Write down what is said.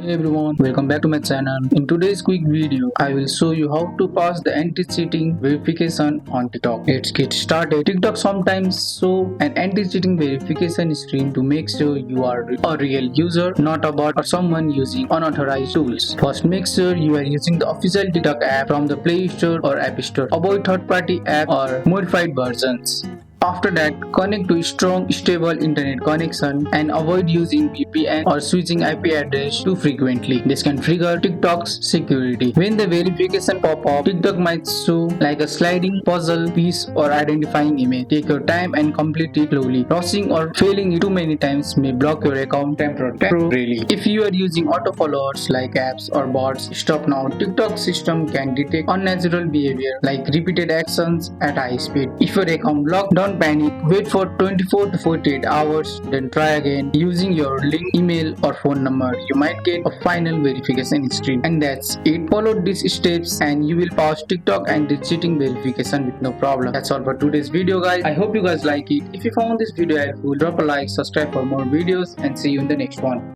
Hey everyone, welcome back to my channel. In today's quick video, I will show you how to pass the anti-cheating verification on TikTok. Let's get started. TikTok sometimes show an anti-cheating verification screen to make sure you are a real user, not a bot or someone using unauthorized tools. First, make sure you are using the official TikTok app from the Play Store or App Store. Avoid third-party app or modified versions. After that, connect to a strong, stable internet connection and avoid using VPN or switching IP address too frequently. This can trigger TikTok's security. When the verification pop up, TikTok might show like a sliding puzzle piece or identifying image. Take your time and complete it slowly. Rushing or failing it too many times may block your account temporarily. If you are using autofollowers like apps or bots, stop now. TikTok system can detect unnatural behavior like repeated actions at high speed. If your account blocked, don't panic. Wait for 24 to 48 hours, then try again using your link, email, or phone number. You might get a final verification screen. And that's it. Follow these steps and you will pass TikTok and the cheating verification with no problem. That's all for today's video, guys. I hope you guys like it. If you found this video helpful, drop a like, subscribe for more videos, and see you in the next one.